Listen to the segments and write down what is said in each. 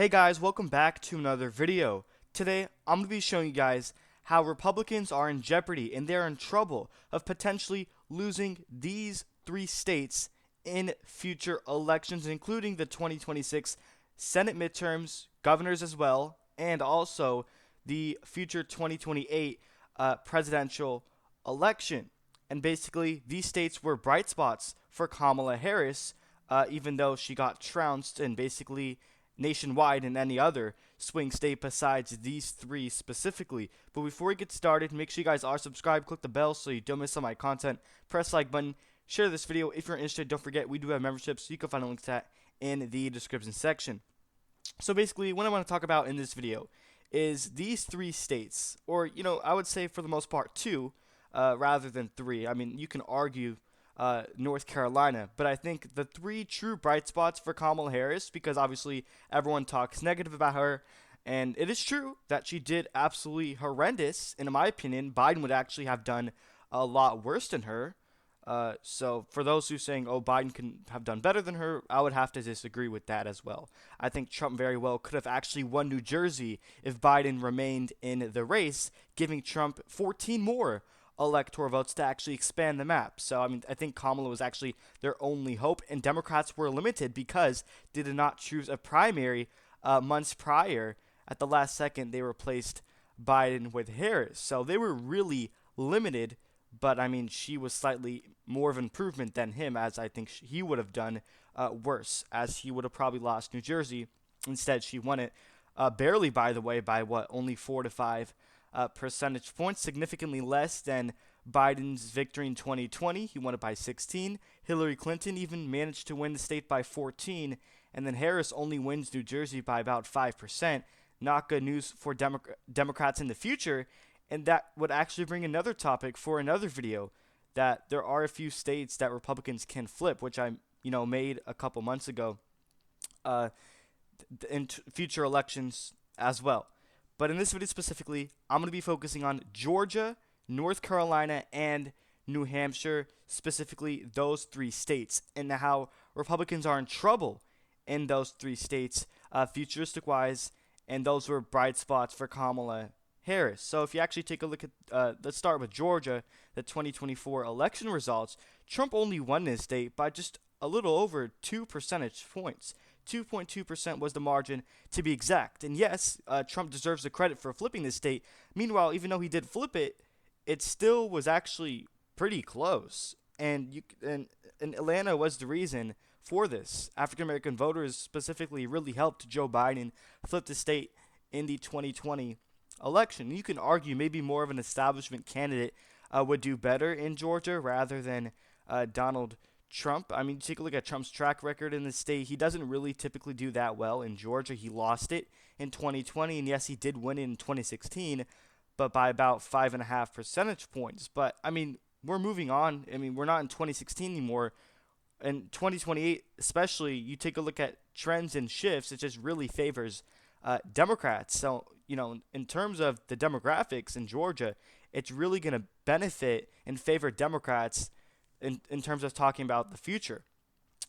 Hey guys, welcome back to another video. Today, I'm going to be showing you guys how Republicans are in jeopardy and they're in trouble of potentially losing these three states in future elections, including the 2026 Senate midterms, governors as well, and also the future 2028 presidential election. And basically, these states were bright spots for Kamala Harris, even though she got trounced and basically nationwide in any other swing state besides these three specifically. But before we get started, make sure you guys are subscribed, click the bell so you don't miss on my content, press the like button, share this video if you're interested. Don't forget, we do have memberships, so you can find the links to that in the description section. So basically, what I want to talk about in this video is these three states, or I would say for the most part two, rather than three. I mean, you can argue North Carolina, but I think the three true bright spots for Kamala Harris, because obviously everyone talks negative about her, and it is true that she did absolutely horrendous. And in my opinion, Biden would actually have done a lot worse than her. So for those who saying, oh, Biden can have done better than her, I would have to disagree with that as well. I think Trump very well could have actually won New Jersey if Biden remained in the race, giving Trump 14 more electoral votes to actually expand the map. So, I mean, I think Kamala was actually their only hope, and Democrats were limited because they did not choose a primary months prior. At the last second, they replaced Biden with Harris. So they were really limited, but I mean, she was slightly more of an improvement than him, as I think he would have done worse, as he would have probably lost New Jersey. Instead, she won it barely, by the way, by what, only 4 to 5 percentage points, significantly less than Biden's victory in 2020. He won it by 16. Hillary Clinton even managed to win the state by 14, and then Harris only wins New Jersey by about 5%. Not good news for Democrats in the future, and that would actually bring another topic for another video, that there are a few states that Republicans can flip, which I made a couple months ago in future elections as well. But in this video specifically, I'm going to be focusing on Georgia, North Carolina, and New Hampshire, specifically those three states, and how Republicans are in trouble in those three states, futuristic wise, and those were bright spots for Kamala Harris. So if you actually take a look at, let's start with Georgia, the 2024 election results. Trump only won this state by just a little over 2 percentage points. 2.2% was the margin, to be exact. And yes, Trump deserves the credit for flipping this state. Meanwhile, even though he did flip it, it still was actually pretty close. And Atlanta was the reason for this. African American voters specifically really helped Joe Biden flip the state in the 2020 election. You can argue maybe more of an establishment candidate would do better in Georgia rather than Donald Trump. I mean, take a look at Trump's track record in the state. He doesn't really typically do that well in Georgia. He lost it in 2020, and yes, he did win it in 2016, but by about 5.5 percentage points. But I mean, we're moving on. I mean, we're not in 2016 anymore. In 2028, especially, you take a look at trends and shifts. It just really favors Democrats. So, in terms of the demographics in Georgia, it's really going to benefit and favor Democrats in terms of talking about the future.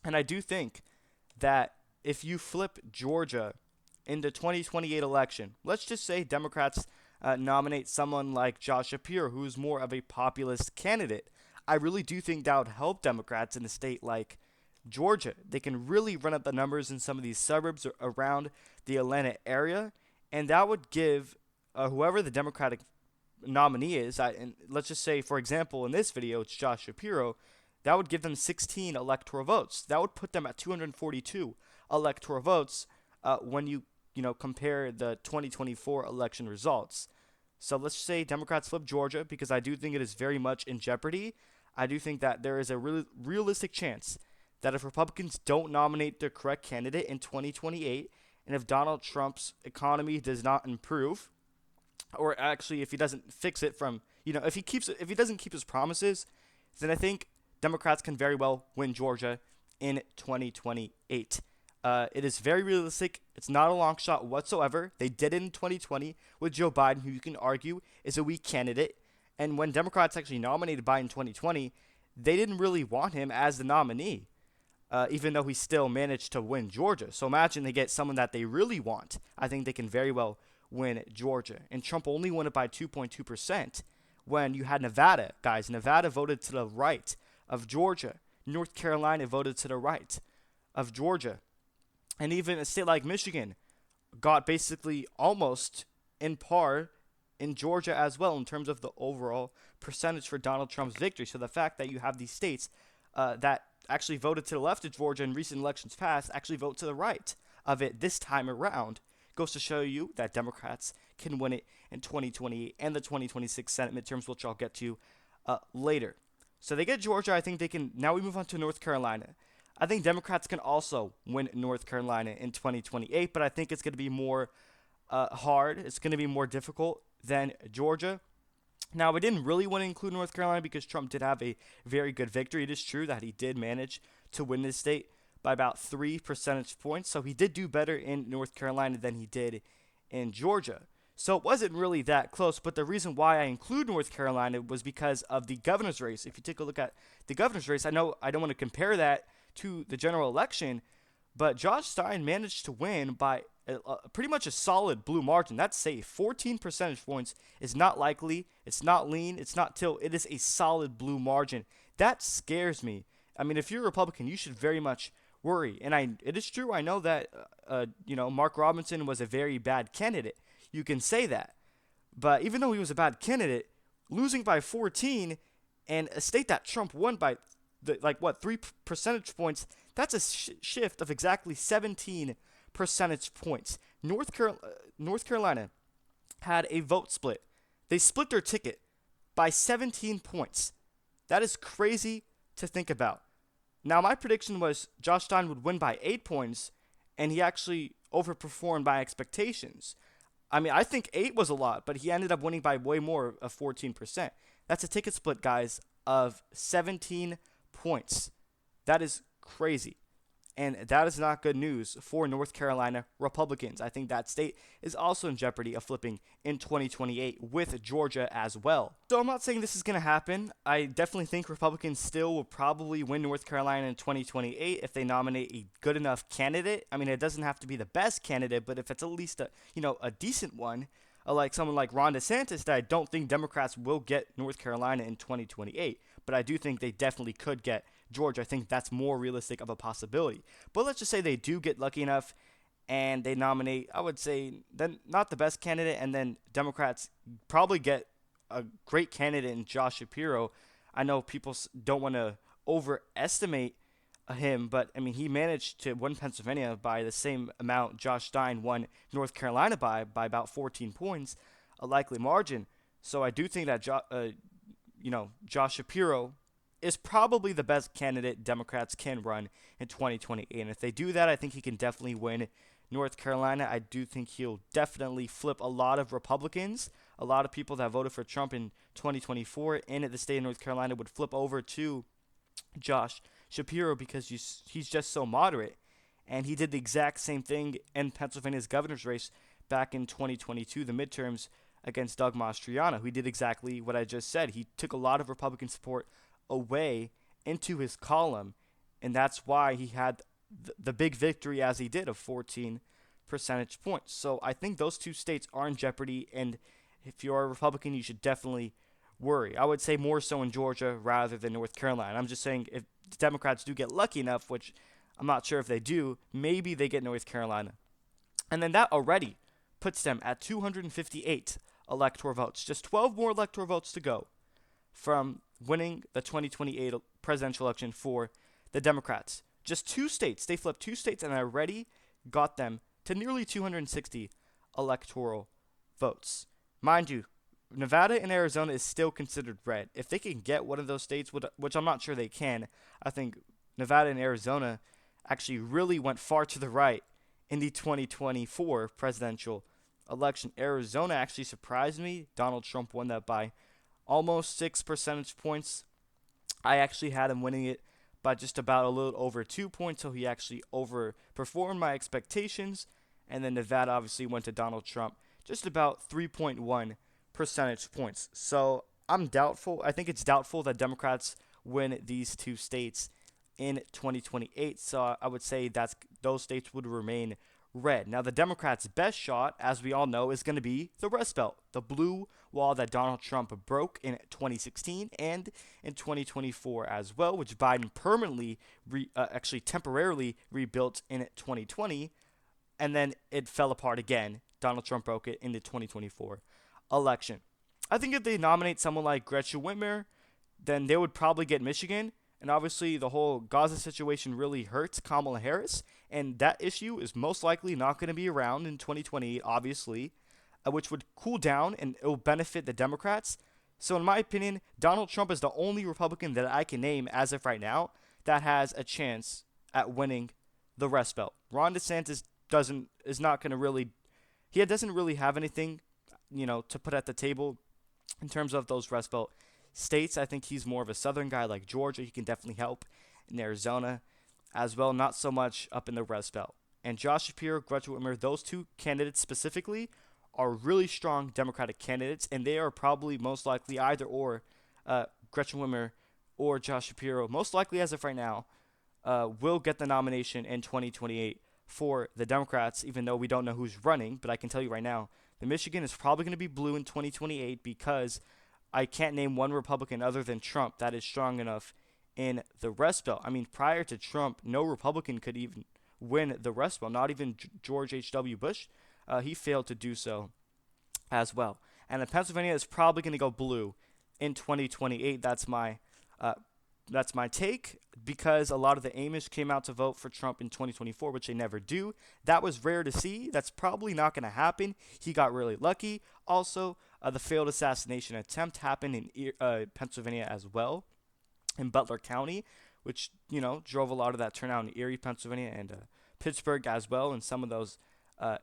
And I do think that if you flip Georgia in the 2028 election, let's just say Democrats nominate someone like Josh Shapiro, who's more of a populist candidate, I really do think that would help Democrats in a state like Georgia. They can really run up the numbers in some of these suburbs around the Atlanta area, and that would give whoever the Democratic nominee is, and let's just say, for example, in this video, it's Josh Shapiro, that would give them 16 electoral votes. That would put them at 242 electoral votes when you compare the 2024 election results. So let's say Democrats flip Georgia, because I do think it is very much in jeopardy. I do think that there is a realistic chance that if Republicans don't nominate the correct candidate in 2028, and if Donald Trump's economy does not improve, or actually if he doesn't fix it from, if he doesn't keep his promises, then I think Democrats can very well win Georgia in 2028. It is very realistic. It's not a long shot whatsoever. They did it in 2020 with Joe Biden, who you can argue is a weak candidate. And when Democrats actually nominated Biden in 2020, they didn't really want him as the nominee. even though he still managed to win Georgia. So imagine they get someone that they really want. I think they can very well win Georgia. And Trump only won it by 2.2% when you had Nevada. Guys, Nevada voted to the right of Georgia. North Carolina voted to the right of Georgia. And even a state like Michigan got basically almost in par in Georgia as well in terms of the overall percentage for Donald Trump's victory. So the fact that you have these states that actually voted to the left of Georgia in recent elections past actually vote to the right of it this time around goes to show you that Democrats can win it in 2028 and the 2026 Senate midterms, which I'll get to later. So they get Georgia. I think they can. Now we move on to North Carolina. I think Democrats can also win North Carolina in 2028, but I think it's going to be more hard. It's going to be more difficult than Georgia. Now, I didn't really want to include North Carolina because Trump did have a very good victory. It is true that he did manage to win this state by about 3 percentage points. So he did do better in North Carolina than he did in Georgia. So it wasn't really that close. But the reason why I include North Carolina was because of the governor's race. If you take a look at the governor's race, I know I don't want to compare that to the general election, but Josh Stein managed to win by pretty much a solid blue margin. That's safe. 14 percentage points is not likely. It's not lean. It's not tilt. It is a solid blue margin. That scares me. I mean, if you're a Republican, you should very much worry. And it is true. I know that Mark Robinson was a very bad candidate. You can say that, but even though he was a bad candidate, losing by 14 and a state that Trump won by 3 percentage points, that's a shift of exactly 17 percentage points. North Carolina had a vote split. They split their ticket by 17 points. That is crazy to think about. Now, my prediction was Josh Stein would win by 8 points, and he actually overperformed my expectations. I mean, I think 8 was a lot, but he ended up winning by way more of 14%. That's a ticket split, guys, of 17 points. That is crazy. And that is not good news for North Carolina Republicans. I think that state is also in jeopardy of flipping in 2028 with Georgia as well. So I'm not saying this is going to happen. I definitely think Republicans still will probably win North Carolina in 2028 if they nominate a good enough candidate. I mean, it doesn't have to be the best candidate, but if it's at least a decent one, like someone like Ron DeSantis, that I don't think Democrats will get North Carolina in 2028. But I do think they definitely could get Georgia. I think that's more realistic of a possibility. But let's just say they do get lucky enough and they nominate, I would say, then not the best candidate, and then Democrats probably get a great candidate in Josh Shapiro. I know people don't want to overestimate him, but I mean, he managed to win Pennsylvania by the same amount Josh Stein won North Carolina by about 14 points, a likely margin. So I do think that Josh Shapiro is probably the best candidate Democrats can run in 2028. And if they do that, I think he can definitely win North Carolina. I do think he'll definitely flip a lot of Republicans. A lot of people that voted for Trump in 2024 in the state of North Carolina would flip over to Josh Shapiro because he's just so moderate. And he did the exact same thing in Pennsylvania's governor's race back in 2022, the midterms, against Doug Mastriano. He did exactly what I just said. He took a lot of Republican support away into his column, and that's why he had the big victory as he did of 14 percentage points. So I think those two states are in jeopardy, and if you're a Republican, you should definitely worry. I would say more so in Georgia rather than North Carolina. I'm just saying if the Democrats do get lucky enough, which I'm not sure if they do, maybe they get North Carolina. And then that already puts them at 258 electoral votes. Just 12 more electoral votes to go from winning the 2028 presidential election for the Democrats. Just 2 states. They flipped 2 states and already got them to nearly 260 electoral votes. Mind you, Nevada and Arizona is still considered red. If they can get one of those states, which I'm not sure they can, I think Nevada and Arizona actually really went far to the right in the 2024 presidential election. Arizona actually surprised me. Donald Trump won that by almost 6 percentage points. I actually had him winning it by just about a little over 2 points, so he actually overperformed my expectations. And then Nevada obviously went to Donald Trump just about 3.1 percentage points. So I'm doubtful. I think it's doubtful that Democrats win these 2 states in 2028. So I would say those states would remain red. Now, the Democrats' best shot, as we all know, is going to be the Rust Belt, the blue wall that Donald Trump broke in 2016 and in 2024 as well, which Biden actually temporarily rebuilt in 2020, and then it fell apart again. Donald Trump broke it in the 2024 election. I think if they nominate someone like Gretchen Whitmer, then they would probably get Michigan. And obviously, the whole Gaza situation really hurts Kamala Harris. And that issue is most likely not going to be around in 2028, obviously, which would cool down and it will benefit the Democrats. So, in my opinion, Donald Trump is the only Republican that I can name as of right now that has a chance at winning the Rust Belt. Ron DeSantis doesn't really have anything, to put at the table in terms of those Rust Belt states. I think he's more of a southern guy like Georgia. He can definitely help in Arizona as well, not so much up in the Rust Belt. And Josh Shapiro, Gretchen Whitmer, those two candidates specifically are really strong Democratic candidates, and they are probably most likely either or Gretchen Whitmer or Josh Shapiro, most likely as of right now, will get the nomination in 2028 for the Democrats, even though we don't know who's running. But I can tell you right now, the Michigan is probably going to be blue in 2028 because I can't name one Republican other than Trump that is strong enough in the Rust Belt. I mean, prior to Trump, no Republican could even win the Rust Belt, not even George H.W. Bush. He failed to do so as well. And Pennsylvania is probably going to go blue in 2028. That's my take, because a lot of the Amish came out to vote for Trump in 2024, which they never do. That was rare to see. That's probably not going to happen. He got really lucky. Also, the failed assassination attempt happened in Pennsylvania as well, in Butler County, which, drove a lot of that turnout in Erie, Pennsylvania, and Pittsburgh as well, and some of those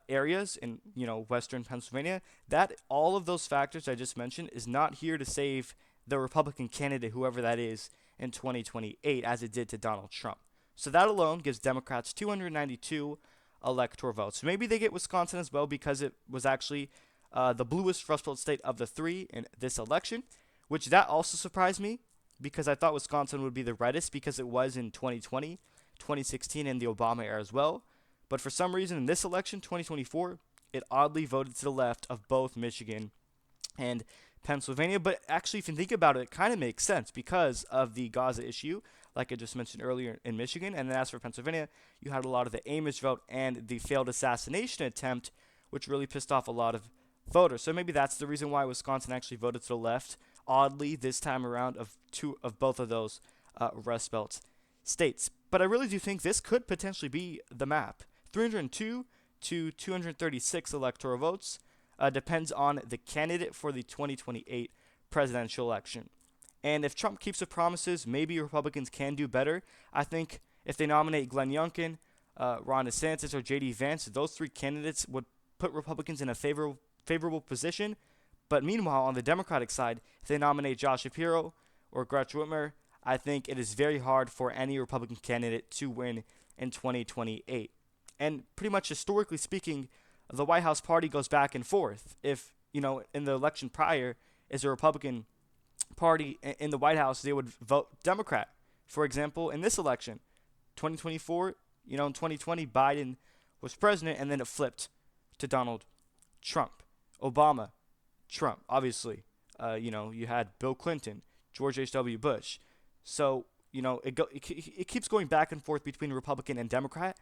areas in, western Pennsylvania. That all of those factors I just mentioned is not here to save the Republican candidate, whoever that is, in 2028, as it did to Donald Trump. So that alone gives Democrats 292 electoral votes. So maybe they get Wisconsin as well, because it was actually the bluest Rust Belt state of the three in this election, which that also surprised me, because I thought Wisconsin would be the reddest because it was in 2020, 2016, and the Obama era as well. But for some reason in this election, 2024, it oddly voted to the left of both Michigan and Pennsylvania. But actually, if you think about it, it kind of makes sense because of the Gaza issue, like I just mentioned earlier in Michigan. And then as for Pennsylvania, you had a lot of the Amish vote and the failed assassination attempt, which really pissed off a lot of voters. So maybe that's the reason why Wisconsin actually voted to the left, oddly, this time around, of both of those Rust Belt states. But I really do think this could potentially be the map. 302 to 236 electoral votes. Depends on the candidate for the 2028 presidential election. And if Trump keeps his promises, maybe Republicans can do better. I think if they nominate Glenn Youngkin, Ron DeSantis, or J.D. Vance, those three candidates would put Republicans in a favorable position. But meanwhile, on the Democratic side, if they nominate Josh Shapiro or Gretchen Whitmer, I think it is very hard for any Republican candidate to win in 2028. And pretty much historically speaking, the White House party goes back and forth. If, in the election prior is a Republican party in the White House, they would vote Democrat. For example, in this election, 2024, in 2020, Biden was president, and then it flipped to Donald Trump. Obama, Trump, obviously. You had Bill Clinton, George H.W. Bush. So, it keeps going back and forth between Republican and Democrat,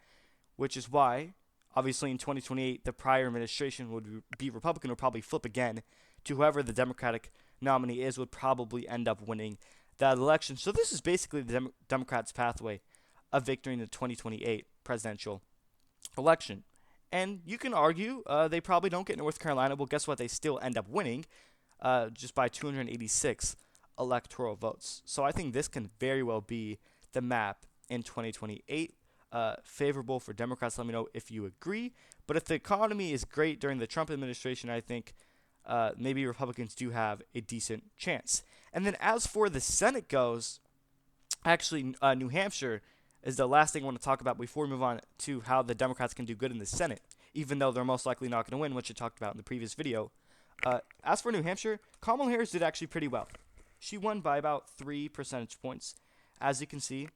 which is why, obviously, in 2028, the prior administration would be Republican, would probably flip again to whoever the Democratic nominee is, would probably end up winning that election. So this is basically the Democrats' pathway of victory in the 2028 presidential election. And you can argue they probably don't get North Carolina. Well, guess what? They still end up winning just by 286 electoral votes. So I think this can very well be the map in 2028. Favorable for Democrats. Let me know if you agree. But if the economy is great during the Trump administration, I think maybe Republicans do have a decent chance. And then as for the Senate goes, actually, New Hampshire is the last thing I want to talk about before we move on to how the Democrats can do good in the Senate, even though they're most likely not going to win, which I talked about in the previous video. As for New Hampshire, Kamala Harris did actually pretty well. She won by about 3 percentage points. As you can see,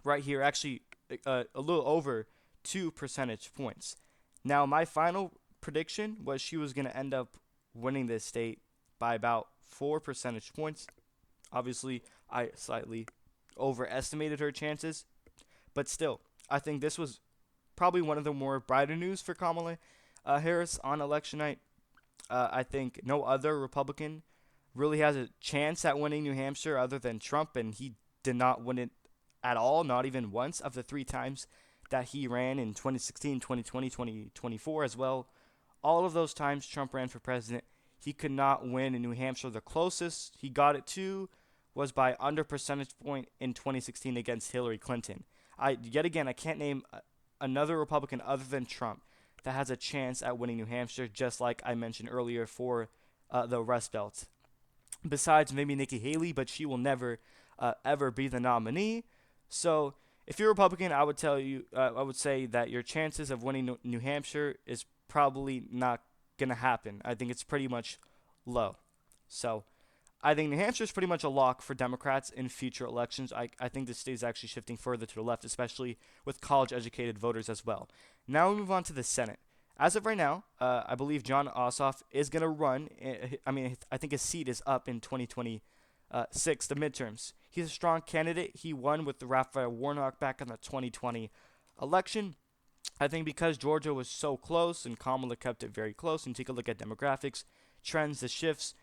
right here, actually a little over 2 percentage points. Now, my final prediction was she was going to end up winning this state by about 4 percentage points. Obviously, I slightly overestimated her chances, but still, I think this was probably one of the more brighter news for Kamala Harris on election night. I think no other Republican really has a chance at winning New Hampshire other than Trump, and he did not win it at all, not even once of the 3 times that he ran in 2016, 2020, 2024 as well. All of those times Trump ran for president, he could not win in New Hampshire. The closest he got it to was by under percentage point in 2016 against Hillary Clinton. Yet again, I can't name another Republican other than Trump that has a chance at winning New Hampshire, just like I mentioned earlier for the Rust Belt. Besides maybe Nikki Haley, but she will never ever be the nominee. So if you're a Republican, I would say that your chances of winning New Hampshire is probably not gonna happen. I think it's pretty much low. So I think New Hampshire is pretty much a lock for Democrats in future elections. I think the state is actually shifting further to the left, especially with college-educated voters as well. Now we move on to the Senate. As of right now, I believe Jon Ossoff is going to run. I think his seat is up in 2026, the midterms. He's a strong candidate. He won with Raphael Warnock back in the 2020 election. I think because Georgia was so close and Kamala kept it very close, and take a look at demographics, trends, the shifts,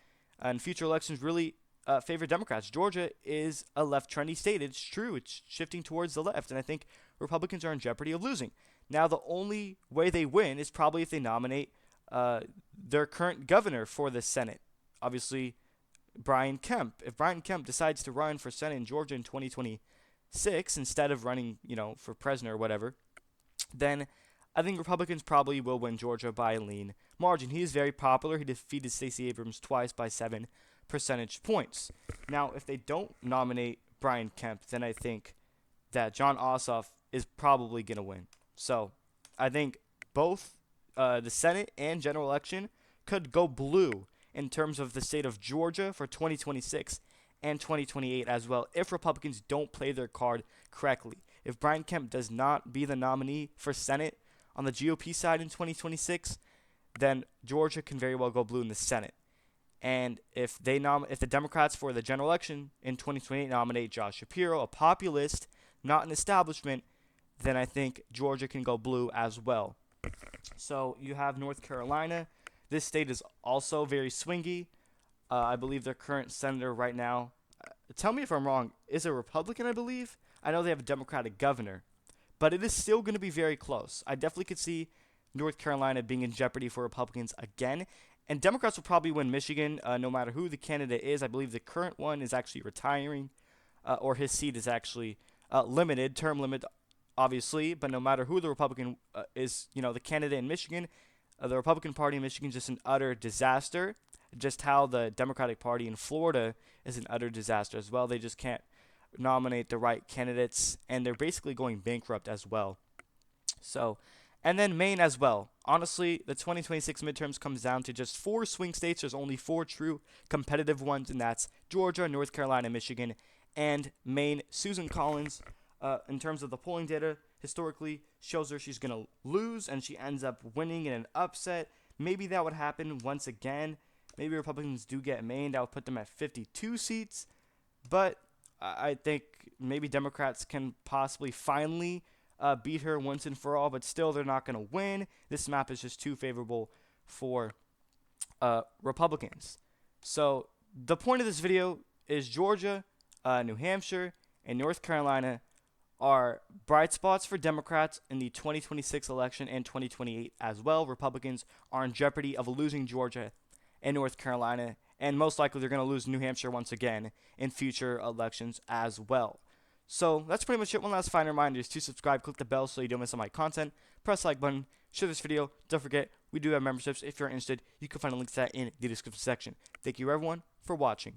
and future elections really favor Democrats. Georgia is a left trendy state. It's true. It's shifting towards the left, and I think Republicans are in jeopardy of losing. Now, the only way they win is probably if they nominate their current governor for the Senate. Obviously, Brian Kemp. If Brian Kemp decides to run for Senate in Georgia in 2026 instead of running, for president or whatever, then I think Republicans probably will win Georgia by a lean margin. He is very popular. He defeated Stacey Abrams twice by 7 percentage points. Now, if they don't nominate Brian Kemp, then I think that Jon Ossoff is probably going to win. So I think both the Senate and general election could go blue in terms of the state of Georgia for 2026 and 2028 as well if Republicans don't play their card correctly. If Brian Kemp does not be the nominee for Senate on the GOP side in 2026, then Georgia can very well go blue in the Senate. And if the Democrats for the general election in 2028 nominate Josh Shapiro, a populist, not an establishment, then I think Georgia can go blue as well. So you have North Carolina. This state is also very swingy. I believe their current senator right now, tell me if I'm wrong, is a Republican, I believe. I know they have a Democratic governor, but it is still going to be very close. I definitely could see North Carolina being in jeopardy for Republicans again. And Democrats will probably win Michigan no matter who the candidate is. I believe the current one is actually retiring, or his seat is actually limited, term limit, obviously. But no matter who the Republican is, the candidate in Michigan, the Republican Party in Michigan is just an utter disaster. Just how the Democratic Party in Florida is an utter disaster as well. They just can't nominate the right candidates, and they're basically going bankrupt as well. So, and then Maine as well. Honestly, the 2026 midterms comes down to just 4 swing states. There's only 4 true competitive ones, and that's Georgia, North Carolina, Michigan, and Maine. Susan Collins, in terms of the polling data, historically shows her she's going to lose, and she ends up winning in an upset. Maybe that would happen once again. Maybe Republicans do get Maine. That would put them at 52 seats. But I think maybe Democrats can possibly finally beat her once and for all. But still, they're not going to win. This map is just too favorable for Republicans. So the point of this video is Georgia, New Hampshire, and North Carolina are bright spots for Democrats in the 2026 election and 2028 as well. Republicans are in jeopardy of losing Georgia and North Carolina, and most likely they're going to lose New Hampshire once again in future elections as well. So that's pretty much it. One last final reminder is to subscribe, click the bell so you don't miss on my content, press the like button, share this video. Don't forget, we do have memberships. If you're interested, you can find a link to that in the description section. Thank you everyone for watching.